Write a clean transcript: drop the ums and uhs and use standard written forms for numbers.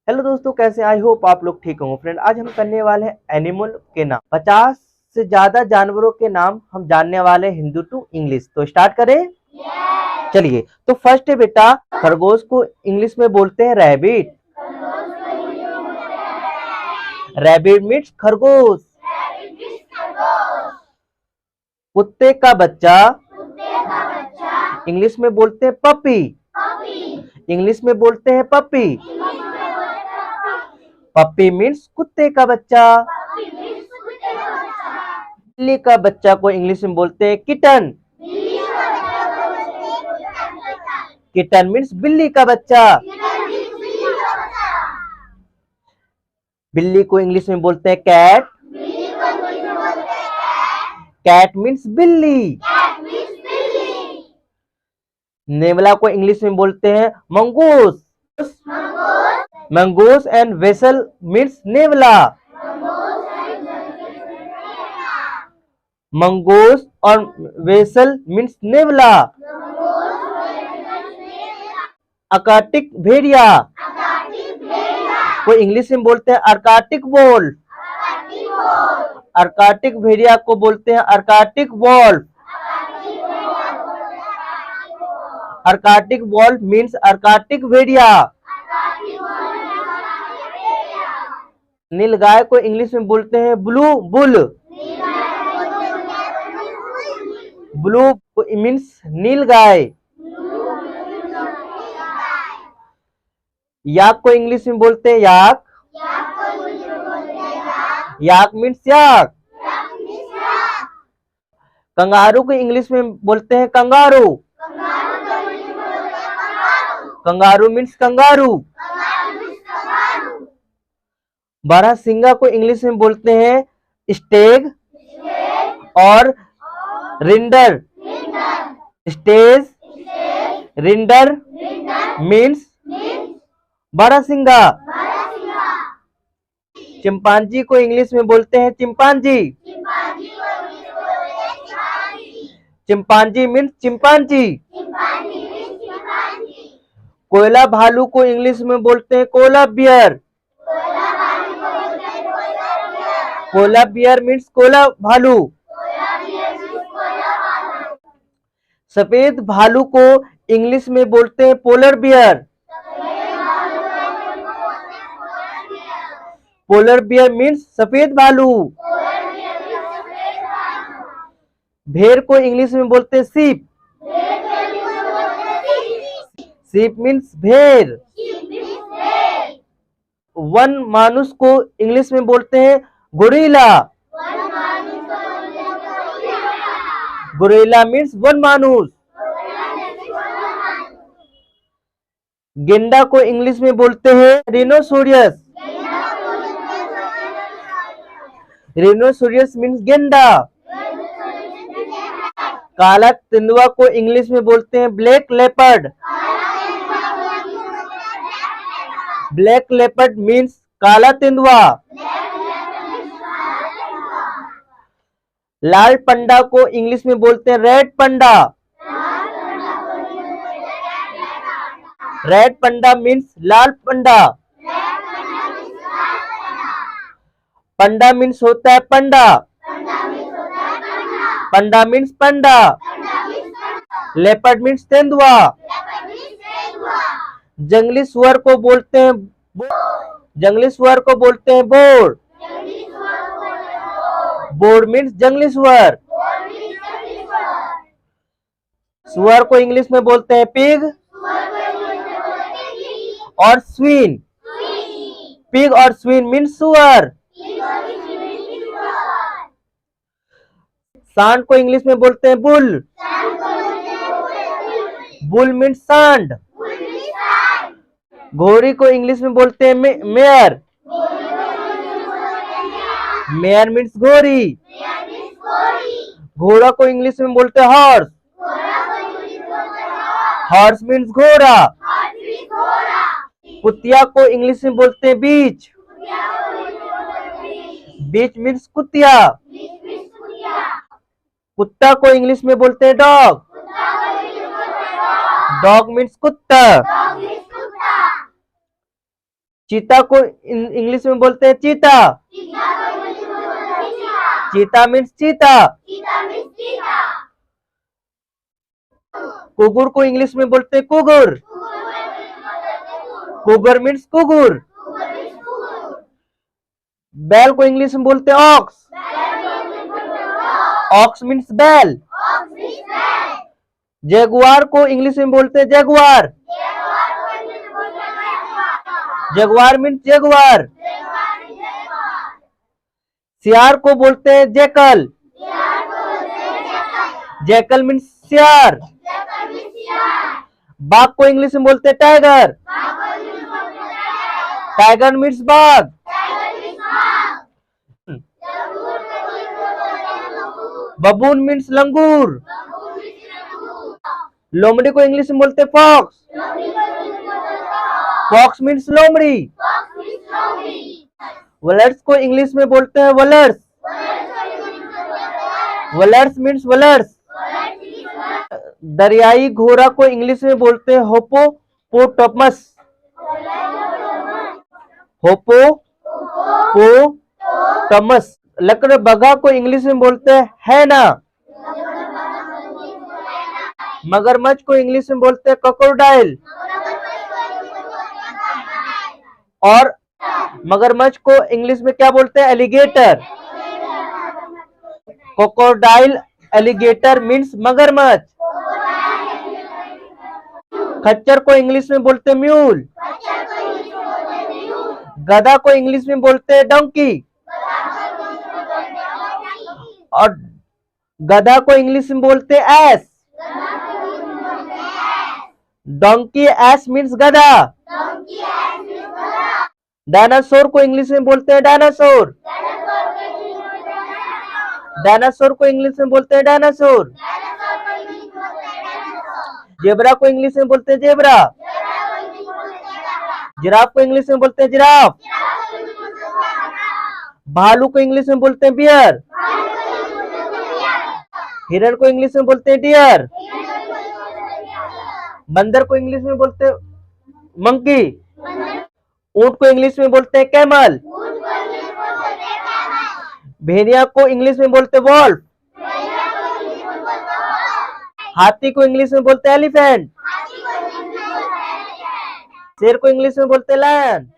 Hello दोस्तों, कैसे? I hope आप लोग ठीक होंगे। फ्रेंड, आज हम करने वाले हैं एनिमल के नाम। 50 से ज्यादा जानवरों के नाम हम जानने वाले हैं, हिंदी टू इंग्लिश। तो स्टार्ट करें। चलिए, तो फर्स्ट है बेटा, खरगोश को इंग्लिश में बोलते हैं रैबिट। रैबिट मीन्स खरगोश। कुत्ते का बच्चा इंग्लिश में बोलते हैं पपी। इंग्लिश में बोलते हैं पपी। पपी मीन्स कुत्ते का बच्चा। बिल्ली का बच्चा को इंग्लिश में बोलते हैं किटन। किटन मीन्स बिल्ली का बच्चा। बिल्ली को इंग्लिश में बोलते हैं कैट। कैट मीन्स बिल्ली। नेवला को इंग्लिश में बोलते हैं mongoose. Mongoose and weasel means नेवला। मंगूस और वेसल मीन्स नेवला। अकार्टिक भेड़िया को इंग्लिश में बोलते हैं अर्काटिक वोल्फ। अर्काटिक भेड़िया को बोलते हैं arctic wolf. Arctic wolf means arctic भेड़िया। नीलगाय को इंग्लिश में बोलते हैं ब्लू बुल। ब्लू मीन्स नीलगाय। याक को इंग्लिश में बोलते हैं yak. Yak means yak. Kangaroo को इंग्लिश में बोलते हैं कंगारू। Kangaroo means kangaroo. बारहसिंगा को इंग्लिश में बोलते हैं स्टेग और रिंडर। स्टेज रिंडर मीन्स बारहसिंगा। चिंपांजी को इंग्लिश में बोलते हैं चिंपांजी। Chimpanzee means chimpanzee. कोयला भालू को इंग्लिश में बोलते हैं koala bear. Koala bear means koala भालू। सफेद भालू को इंग्लिश में बोलते हैं polar bear. Polar bear means सफेद भालू। भेड़ को इंग्लिश में बोलते हैं सीप। सीप मीन्स भेड़। वन मानुस को इंग्लिश में बोलते हैं गोरिल्ला। गोरिल्ला मीन्स वन मानुस। गेंडा को इंग्लिश में बोलते हैं रिनोसोरियस। रिनोसोरियस मीन्स गेंडा। काला तेंदुआ को इंग्लिश में बोलते हैं black leopard. Black leopard means काला तेंदुआ। लाल पंडा को इंग्लिश में बोलते हैं रेड पंडा। रेड पंडा मीन्स लाल पंडा। पंडा मीन्स होता है पंडा। पंडा मीन्स पंडा। लेपर्ड मीन्स तेंदुआ। जंगली सुअर को बोलते हैं बोर। बोर मीन्स जंगली सुअर। सुअर को इंग्लिश में बोलते हैं पिग और स्वीन। पिग और स्वीन मीन्स सुअर। सांड को इंग्लिश में बोलते हैं बुल। बुल मीन्स सांड। घोड़ी को इंग्लिश में बोलते हैं मेयर। मेयर मीन्स घोड़ी। घोड़ा को इंग्लिश में बोलते हैं हॉर्स। हॉर्स मीन्स घोड़ा। कुतिया को इंग्लिश में बोलते हैं बीच। बीच मीन्स कुतिया। कुत्ता को इंग्लिश में बोलते हैं डॉग। डॉग मीन्स कुत्ता। चीता को इंग्लिश में बोलते हैं चीता। चीता मीन्स चीता। कुकुर को इंग्लिश में बोलते हैं कुकुर। कुकुर मीन्स कुकुर। बैल को इंग्लिश में बोलते हैं ऑक्स। ऑक्स मीन्स बैल। जगुआर को इंग्लिश में बोलते हैं जगुआर। Jaguar means Jaguar. सियार को बोलते हैं जैकल। जैकल मीन्स सियार। बाघ को इंग्लिश में बोलते हैं टाइगर। टाइगर मीन्स बाघ। बबून मीन्स लंगूर। लोमड़ी को इंग्लिश में बोलते हैं फॉक्स। फॉक्स मीन्स लोमड़ी। वलर्स को इंग्लिश में बोलते हैं वलर्स। वलर्स मीन्स वलर्स। दरियाई घोड़ा को इंग्लिश में बोलते हैं हिप्पोपोटामस। हिप्पोपोटामस। लकड़बग्घा को इंग्लिश में बोलते हैं हैना। मगरमच्छ को इंग्लिश में बोलते हैं क्रोकोडाइल। और मगरमच्छ को इंग्लिश में क्या बोलते हैं एलिगेटर। क्रोकोडाइल एलिगेटर मीन्स मगरमच्छ। खच्चर को इंग्लिश में बोलते हैं म्यूल। गधा को इंग्लिश में बोलते हैं डोंकी। और गधा को इंग्लिश में बोलते हैं एस। डोंकी एस मीन्स गधा। डायनासोर को इंग्लिश में बोलते हैं डायनासोर। डायनासोर को इंग्लिश में बोलते हैं डायनासोर। जेब्रा को इंग्लिश में बोलते हैं जेब्रा। जिराफ को इंग्लिश में बोलते हैं जिराफ। भालू को इंग्लिश में बोलते हैं बियर। हिरण को इंग्लिश में बोलते हैं डियर। बंदर को इंग्लिश में बोलते हैं मंकी। ऊंट को इंग्लिश में बोलते हैं कैमल। भेड़िया को इंग्लिश में बोलते हैं वॉल्फ। हाथी को इंग्लिश में बोलते हैं एलिफेंट। शेर को इंग्लिश में बोलते हैं लायन।